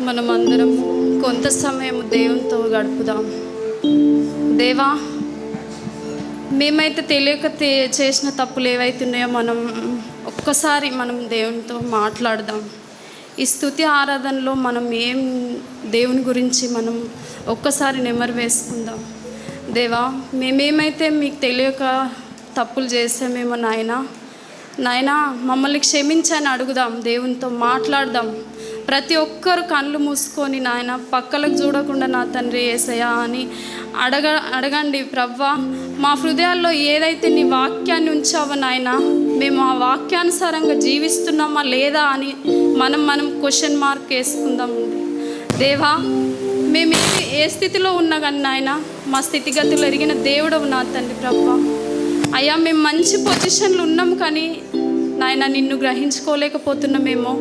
మనమందరం కొంత సమయం దేవునితో గడుపుదాం. దేవా, మేమైతే తెలియక చేసిన తప్పులు ఏవైతున్నాయో ఒక్కసారి మనం దేవునితో మాట్లాడదాం. ఈ స్తుతి ఆరాధనలో మనం దేవుని గురించి మనం ఒక్కసారి నెమరు వేసుకుందాం. దేవా, మేమేమైతే మీకు తెలియక తప్పులు చేసామేమో నాయనా మమ్మల్ని క్షమించని అడుగుదాం. దేవునితో మాట్లాడదాం. ప్రతి ఒక్కరు కళ్ళు మూసుకొని నాయన పక్కలకు చూడకుండా నా తండ్రి యేసయ్యా అని అడగండి. ప్రవ్వా, మా హృదయాల్లో ఏదైతే నీ వాక్యాన్ని ఉంచావో నాయన, మేము ఆ వాక్యానుసారంగా జీవిస్తున్నామా లేదా అని మనం క్వశ్చన్ మార్క్ వేసుకుందాం. దేవా, మేము ఏ స్థితిలో ఉన్నా కానీ నాయన మా స్థితిగతులు ఎరిగిన దేవుడవు నా తండ్రి. ప్రవ్వా అయ్యా, మేము మంచి పొజిషన్లు ఉన్నాం కానీ నాయన నిన్ను గ్రహించుకోలేకపోతున్నామేమో.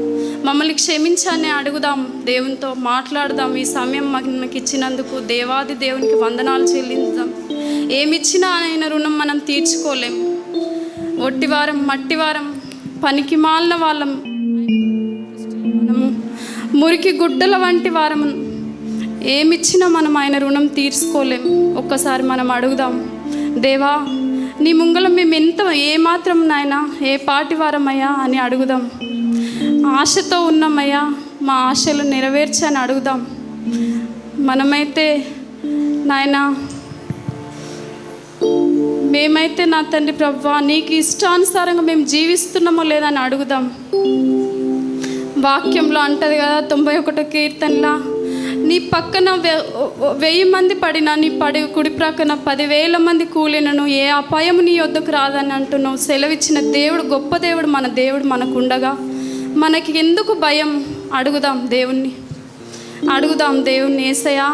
మమ్మల్ని క్షమించని అడుగుదాం. దేవునితో మాట్లాడదాం. ఈ సమయం మనకి ఇచ్చినందుకు దేవాది దేవునికి వందనాలు చెల్లిద్దాం. ఏమిచ్చినా ఆయన రుణం మనం తీర్చుకోలేం. ఒట్టివారం, మట్టివారం, పనికి మాలిన వాళ్ళం, మనము మురికి గుడ్డల వంటి వారం. ఏమిచ్చినా మనం ఆయన రుణం తీర్చుకోలేం. ఒక్కసారి మనం అడుగుదాం. దేవా, నీ ముంగల మేము ఏమాత్రం నాయన ఏ పాటి వారమయ్యా అని అడుగుదాం. ఆశతో ఉన్నామయ్యా, మా ఆశలు నెరవేర్చని అడుగుదాం. మనమైతే నాయన మేమైతే నా తండ్రి ప్రభువా నీకు ఇష్టానుసారంగా మేము జీవిస్తున్నామో లేదని అడుగుదాం. వాక్యంలో అంటది కదా 91వ కీర్తనలా, నీ పక్కన 1000 మంది పడినా నీ కుడి ప్రక్కన 10,000 మంది కూలినను ఏ అపాయము నీ యొద్దకు రాదని అంటున్నావు. సెలవిచ్చిన దేవుడు గొప్ప దేవుడు. మన దేవుడు మనకుండగా మనకి ఎందుకు భయం? అడుగుదాం దేవుణ్ణి. యేసయ్యా,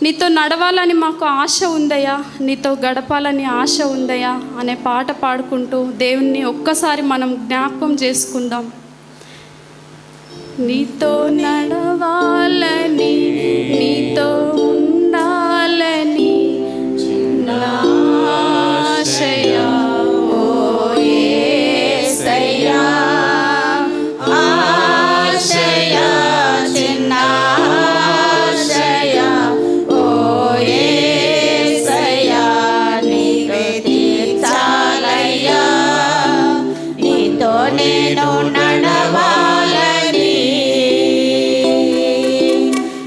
నీతో నడవాలని మాకు ఆశ ఉందయ్యా, నీతో గడపాలని ఆశ ఉందయ్యా అనే పాట పాడుకుంటూ దేవుణ్ణి ఒక్కసారి మనం జ్ఞాపకం చేసుకుందాం. నీతో నడవాలని, నీతో ఉండాలని ఆశయా ఓ యేసయ్యా, ఆశయా చిన్న ఆశయా ఓ యేసయ్యా, నీవే తీర్చాలయ్యా, నీతో నేను నడవాలని,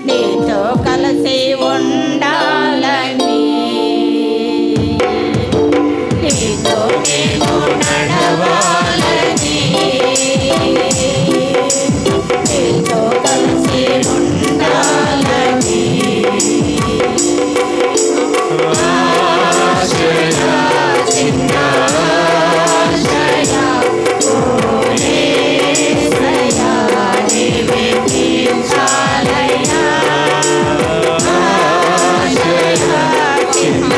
నీతో కలిసి ఉండాలని, నీతో నేను నడవాలని, నీతో కలిసి ఉండాలని. ఆశయా చిన్న ఆశయా ఓ యేసయ్యా, నీవే తీర్చాలయ్యా, ఆశయా చిన్న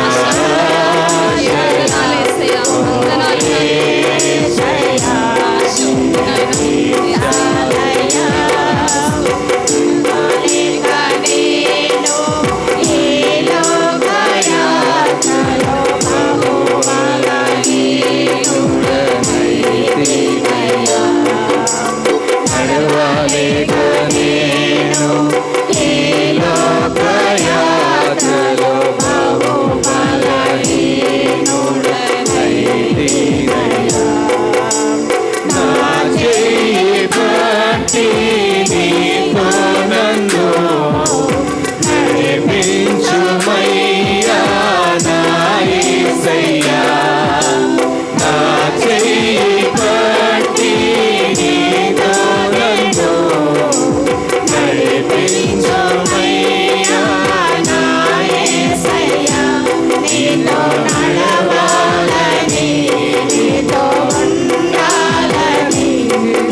ఆశయా ఓ యేసయ్యా, తీర్చాలయ్యా. నేను ఈ లోకయాత్రలో బహుబలహీనుడనైతినయ్యా, నడవలేక నేను ఈ లోకయాత్రలో బహుబలహీనుడనైతినయ్యా, నా చేయి పట్టి నీతో నన్ను నడిపించుమయ్యా నా యేసయ్యా, నా చేయి పట్టి నీతో నన్ను నడిపించుమయ్యా నా యేసయ్యా, నీతో నడవాలని, నీతో ఉండాలని,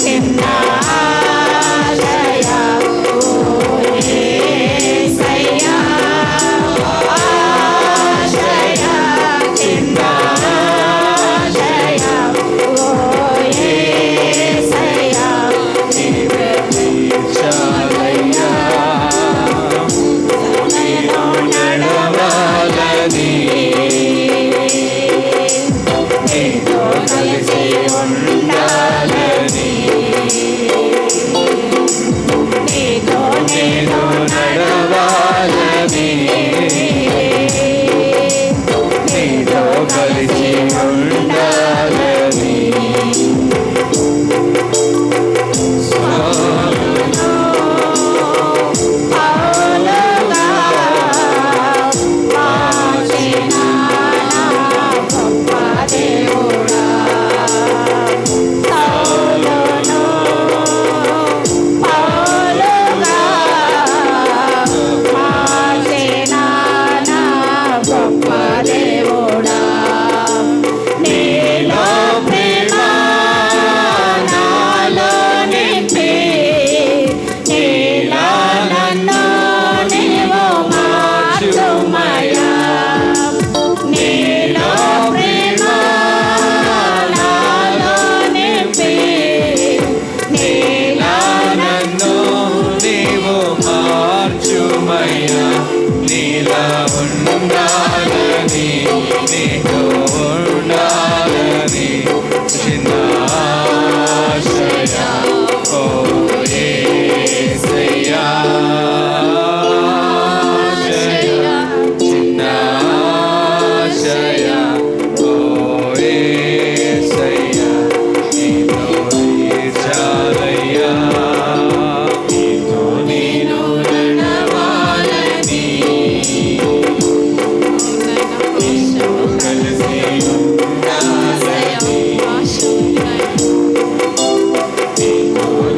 చిన్న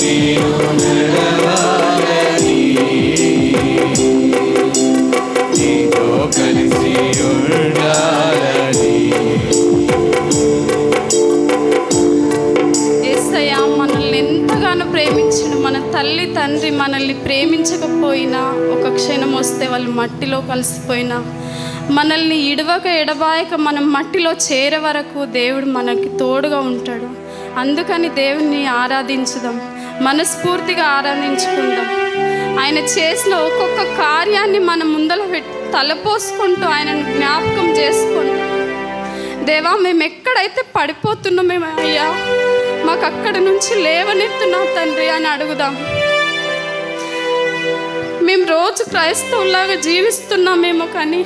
నేను నడవాలని, నీతో కలిసి ఉండాలని. యేసయ్యా మనల్ని ఎంతగానో ప్రేమించడు. మన తల్లి తండ్రి మనల్ని ప్రేమించకపోయినా, ఒక క్షణం వస్తే వాళ్ళు మట్టిలో కలిసిపోయినా, మనల్ని ఇడవక ఎడబాయక మనం మట్టిలో చేరే వరకు దేవుడు మనకి తోడుగా ఉంటాడు. అందుకని దేవుణ్ణి ఆరాధించుదాం, మనస్ఫూర్తిగా ఆరాధించుకుందాం. ఆయన చేసిన ఒక్కొక్క కార్యాన్ని మనం ముందర తలపోసుకుంటూ ఆయన జ్ఞాపకం చేసుకుంటాం. దేవా, మేము ఎక్కడైతే పడిపోతున్నామేమో అయ్యా, మాకు అక్కడి నుంచి లేవనెత్తున్నావు తండ్రి అని అడుగుదాం. మేము రోజు క్రైస్తవులాగా జీవిస్తున్నామేమో, కానీ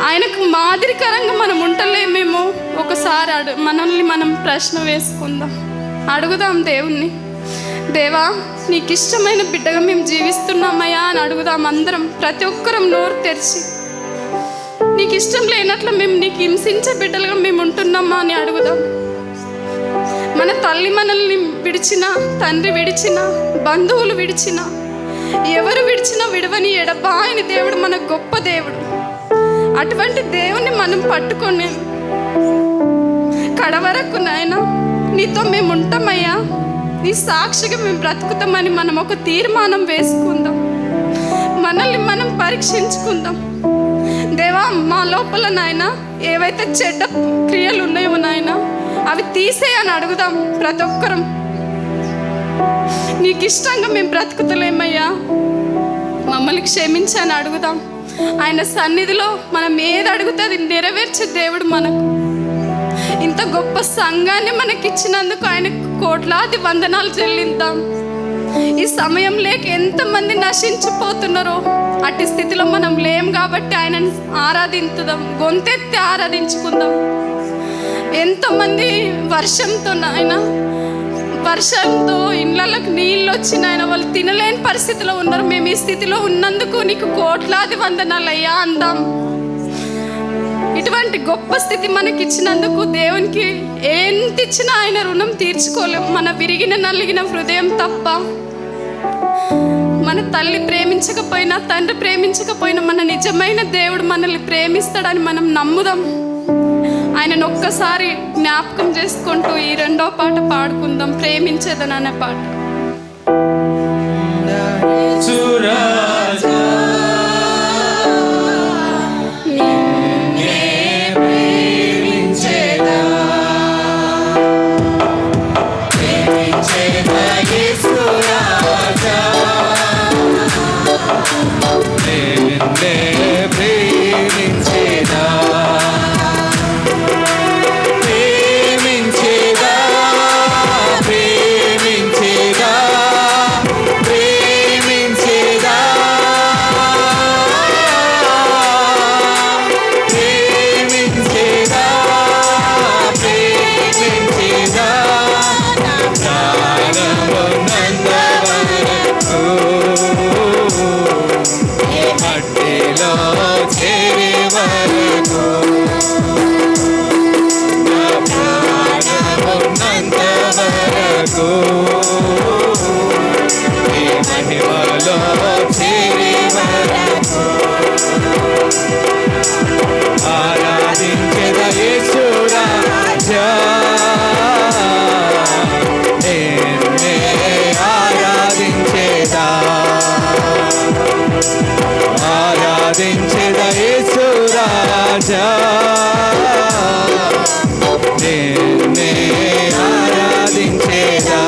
ఆయనకు మాదిరికరంగా మనం ఉండలేమేమో. ఒకసారి మనల్ని మనం ప్రశ్న వేసుకుందాం, అడుగుదాం దేవుణ్ణి. దేవా, నీకు ఇష్టమైన బిడ్డగా మేము జీవిస్తున్నామయ్యా అని అడుగుదాం. అందరం ప్రతి ఒక్కరం నోరు తెరిచి, నీకు ఇష్టం లేనట్లు మేము నీకు హింసించే బిడ్డలుగా మేము ఉంటున్నామా అని అడుగుదాం. మన తల్లి మనల్ని విడిచిన, తండ్రి విడిచిన, బంధువులు విడిచిన, ఎవరు విడిచినా విడవని ఎడబాయని దేవుడు మన గొప్ప దేవుడు. అటువంటి దేవుణ్ణి మనం పట్టుకొని కడవరకు నాయన నీతో మేము ఉంటామయ్యా, నీ సాక్షిగా మేము బ్రతుకుతామని మనం ఒక తీర్మానం వేసుకుందాం. మనల్ని మనం పరీక్షించుకుందాం. దేవా, మా లోపల నాయన ఏవైతే చెడ్డ క్రియలు ఉన్నాయో నాయన, అవి తీసేయని అడుగుదాం. ప్రతి ఒక్కరం నీకు ఇష్టంగా మేము బ్రతుకుతలేమయ్యా, మమ్మల్ని క్షమించని అడుగుదాం. ఆయన సన్నిధిలో మనం ఏది అడిగితే అది నెరవేర్చే దేవుడు మనకు. ఇంత గొప్ప సంఘాన్ని మనకిచ్చినందుకు ఆయనకు కోట్లాది వందనాలు చెల్లిద్దాం. ఈ సమయం లేక ఎంతమంది నశించిపోతున్నారో, అట్టి స్థితిలో మనం లేం కాబట్టి ఆయనని ఆరాధించుదాం, గొంతెత్తి ఆరాధించుకుందాం. ఎంతమంది వర్షంతో ఇళ్ళకి నీళ్ళు వచ్చిన ఆయన వాళ్ళు తినలేని పరిస్థితిలో ఉన్నారు. మేము ఈ స్థితిలో ఉన్నందుకు నీకు కోట్లాది వందనాలయ్యా అందాం. ఇటువంటి గొప్ప స్థితి మనకి ఇచ్చినందుకు దేవునికి ఎంత ఇచ్చినా ఆయన రుణం తీర్చుకోలేం. మన విరిగిన నలిగిన హృదయం తప్ప. మన తల్లి ప్రేమించకపోయినా, తండ్రి ప్రేమించకపోయినా, మన నిజమైన దేవుడు మనల్ని ప్రేమిస్తాడని మనం నమ్ముదాం. ఆయనను ఒక్కసారి జ్ఞాపకం చేసుకుంటూ ఈ రెండో పాట పాడుకుందాం, ప్రేమించేదననే పాట. ఆరాధించేదా యేసు రాజా, నిన్నే ఆరాధించేదా.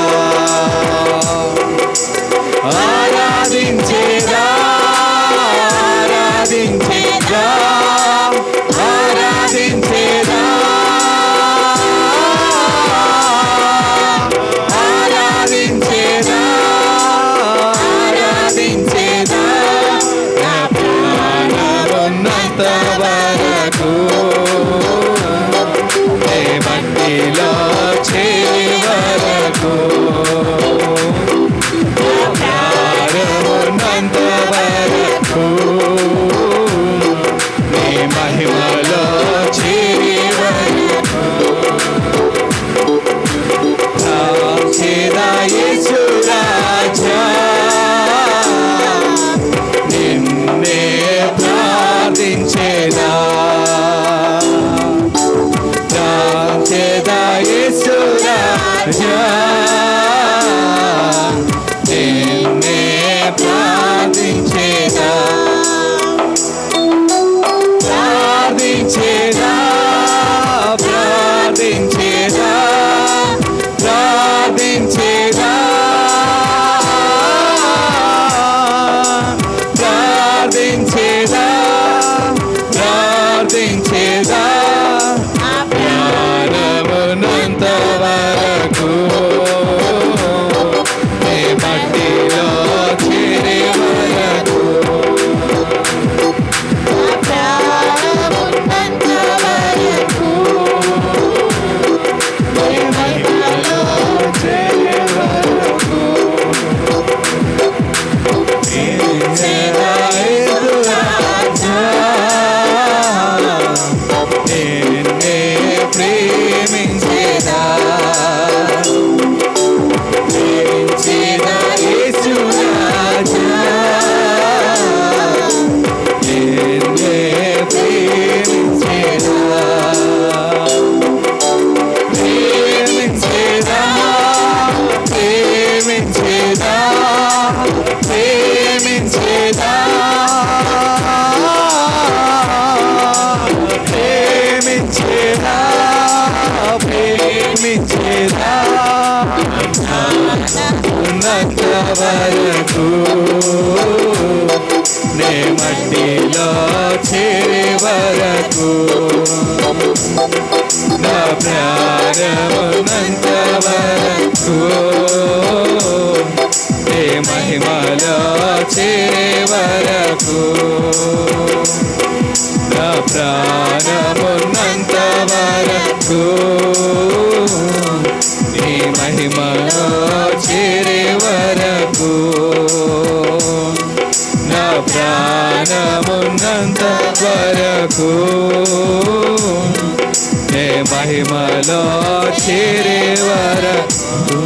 నిన్నే ప్రార్థించేదా ప్రార్థించేదా ప్రార్థించేదా ప్రార్థించేదా ప్రార్థించేదా ప్రార్థించేదా ప్రాణమున్నంత వరకు నీ మట్టిలో చేరే వరకు వరకు నే మట్టిలో చేరే వరకు నా ప్రాణమున్నంత వరకు నే మహిమలో చేరే వరకు నా ప్రాణమున్నంత వరకు నీ మహిమలో చేరే వరకు నా ప్రాణమున్నంత వరకు నే మహిమలో చేరే వరకు